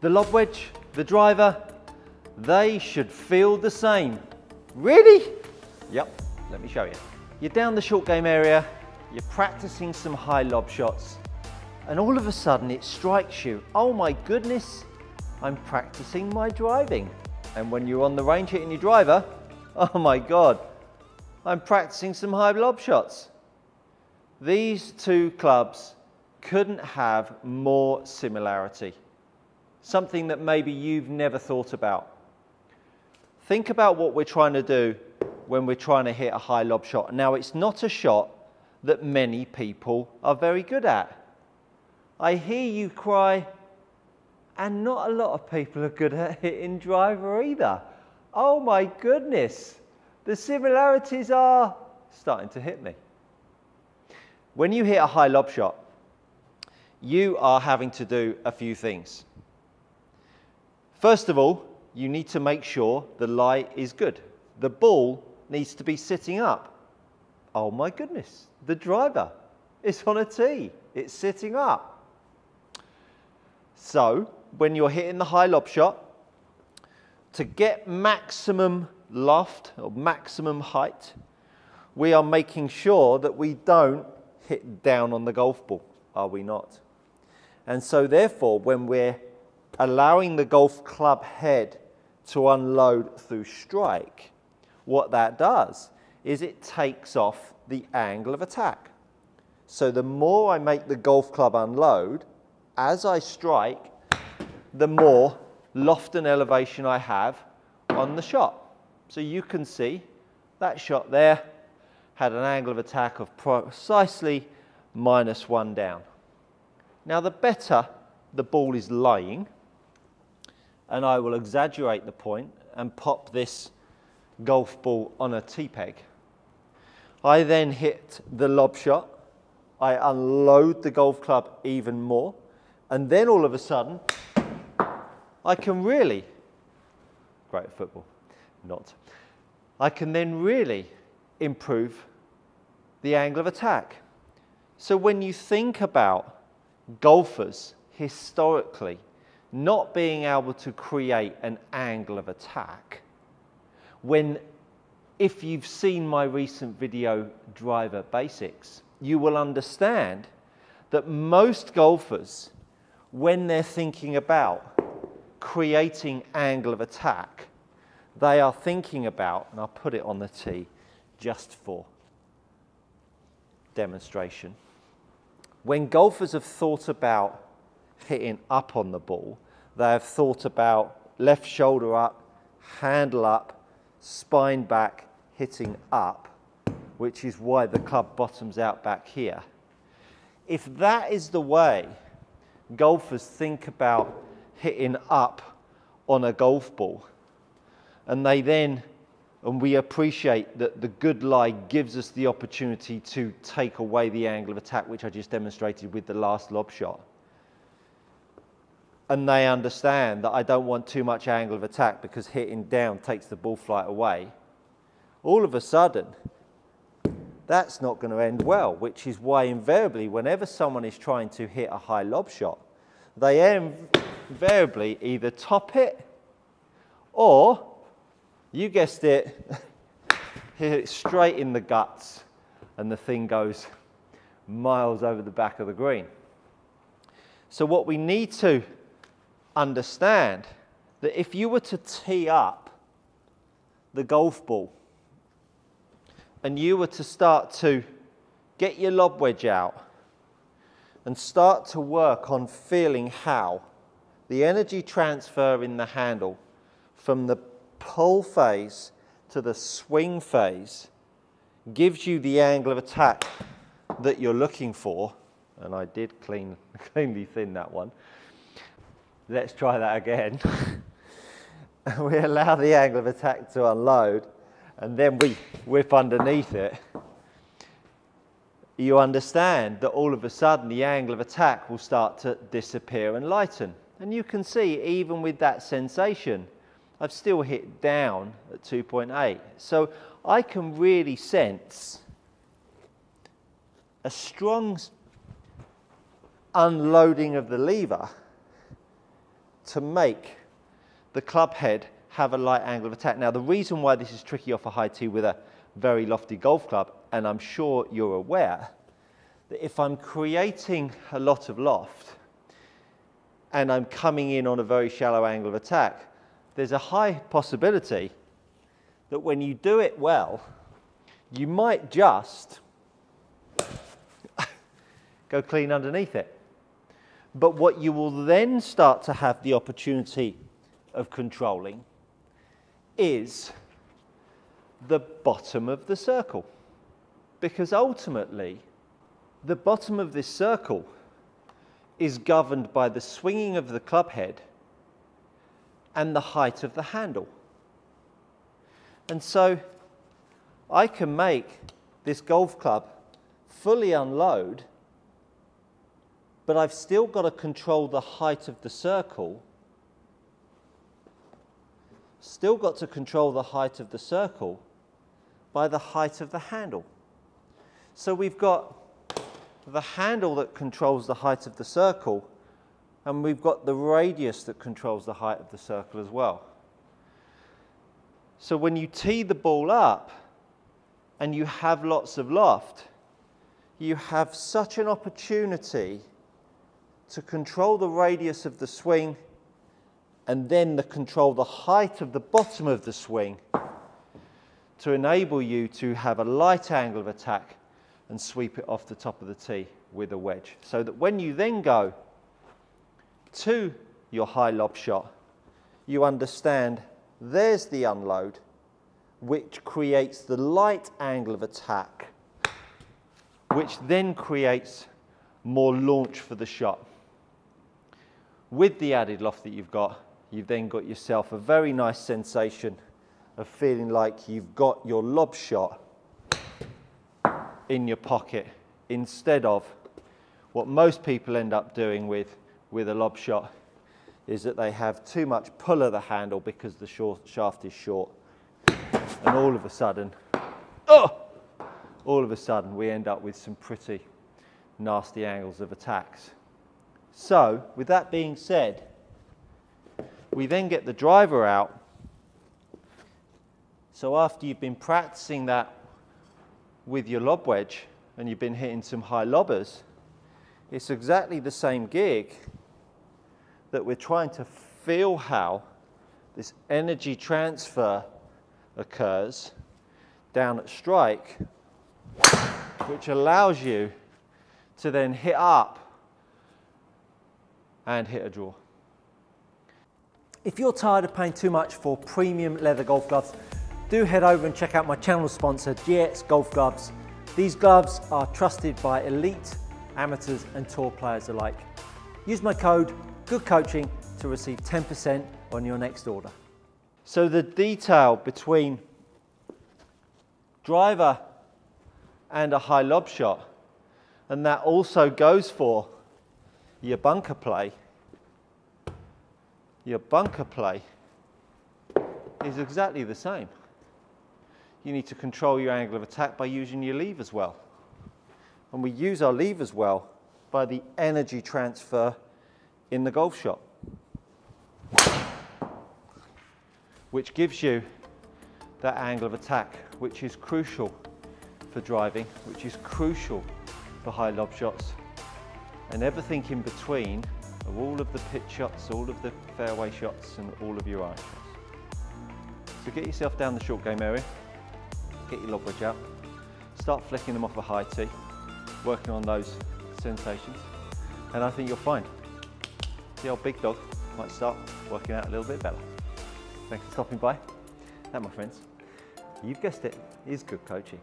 The lob wedge, the driver, they should feel the same. Really? Yep, let me show you. You're down the short game area, you're practicing some high lob shots, and all of a sudden it strikes you, oh my goodness, I'm practicing my driving. And when you're on the range hitting your driver, oh my God, I'm practicing some high lob shots. These two clubs couldn't have more similarity. Something that maybe you've never thought about. Think about what we're trying to do when we're trying to hit a high lob shot. Now, it's not a shot that many people are very good at. I hear you cry, and not a lot of people are good at hitting driver either. Oh my goodness, the similarities are starting to hit me. When you hit a high lob shot, you are having to do a few things. First of all, you need to make sure the lie is good. The ball needs to be sitting up. Oh my goodness, the driver is on a tee. It's sitting up. So, when you're hitting the high lob shot, to get maximum loft or maximum height, we are making sure that we don't hit down on the golf ball, are we not? And so therefore, when we're allowing the golf club head to unload through strike, what that does is it takes off the angle of attack. So the more I make the golf club unload, as I strike, the more loft and elevation I have on the shot. So you can see that shot there had an angle of attack of precisely -1 down. Now the better the ball is lying, and I will exaggerate the point and pop this golf ball on a tee peg. I then hit the lob shot, I unload the golf club even more, and then all of a sudden, I can really, great at football, not, I can then really improve the angle of attack. So when you think about golfers historically not being able to create an angle of attack, if you've seen my recent video, Driver Basics, you will understand that most golfers, when they're thinking about creating angle of attack, they are thinking about, and I'll put it on the tee just for demonstration. When golfers have thought about hitting up on the ball, they have thought about left shoulder up, handle up, spine back, hitting up, which is why the club bottoms out back here. If that is the way golfers think about hitting up on a golf ball, and we appreciate that the good lie gives us the opportunity to take away the angle of attack, which I just demonstrated with the last lob shot. And they understand that I don't want too much angle of attack because hitting down takes the ball flight away. All of a sudden, that's not going to end well, which is why invariably, whenever someone is trying to hit a high lob shot, they invariably either top it or, you guessed it, hit it straight in the guts and the thing goes miles over the back of the green. So what we need to understand, that if you were to tee up the golf ball and you were to start to get your lob wedge out and start to work on feeling how the energy transfer in the handle from the pull phase to the swing phase gives you the angle of attack that you're looking for, and I did cleanly thin that one. Let's try that again. We allow the angle of attack to unload, and then we whip underneath it. You understand that all of a sudden the angle of attack will start to disappear and lighten. And you can see, even with that sensation, I've still hit down at 2.8. So I can really sense a strong unloading of the lever to make the club head have a light angle of attack. Now, the reason why this is tricky off a high tee with a very lofty golf club, and I'm sure you're aware, that if I'm creating a lot of loft and I'm coming in on a very shallow angle of attack, there's a high possibility that when you do it well, you might just go clean underneath it. But what you will then start to have the opportunity of controlling is the bottom of the circle. Because ultimately, the bottom of this circle is governed by the swinging of the club head and the height of the handle. And so I can make this golf club fully unload, but I've still got to control the height of the circle. Still got to control the height of the circle by the height of the handle. So we've got the handle that controls the height of the circle, and we've got the radius that controls the height of the circle as well. So when you tee the ball up and you have lots of loft, you have such an opportunity to control the radius of the swing and then control the height of the bottom of the swing to enable you to have a light angle of attack and sweep it off the top of the tee with a wedge. So that when you then go to your high lob shot, you understand there's the unload, which creates the light angle of attack, which then creates more launch for the shot. With the added loft that you've then got yourself a very nice sensation of feeling like you've got your lob shot in your pocket, instead of what most people end up doing with a lob shot is that they have too much pull of the handle because the shaft is short, and all of a sudden we end up with some pretty nasty angles of attacks. So with that being said, we then get the driver out. So after you've been practicing that with your lob wedge and you've been hitting some high lobbers, it's exactly the same gig that we're trying to feel how this energy transfer occurs down at strike, which allows you to then hit up and hit a draw. If you're tired of paying too much for premium leather golf gloves, do head over and check out my channel sponsor, GX Golf Gloves. These gloves are trusted by elite, amateurs and tour players alike. Use my code GOODCOACHING to receive 10% on your next order. So the detail between driver and a high lob shot, and that also goes for your bunker play. Your bunker play is exactly the same. You need to control your angle of attack by using your levers well. And we use our levers well by the energy transfer in the golf shot, which gives you that angle of attack, which is crucial for driving, which is crucial for high lob shots, and everything in between of all of the pitch shots, all of the fairway shots, and all of your iron shots. So get yourself down the short game area, get your lob wedge out, start flicking them off a high tee, working on those sensations, and I think you'll find the old big dog might start working out a little bit better. Thanks for stopping by. That, my friends, you've guessed it, is good coaching.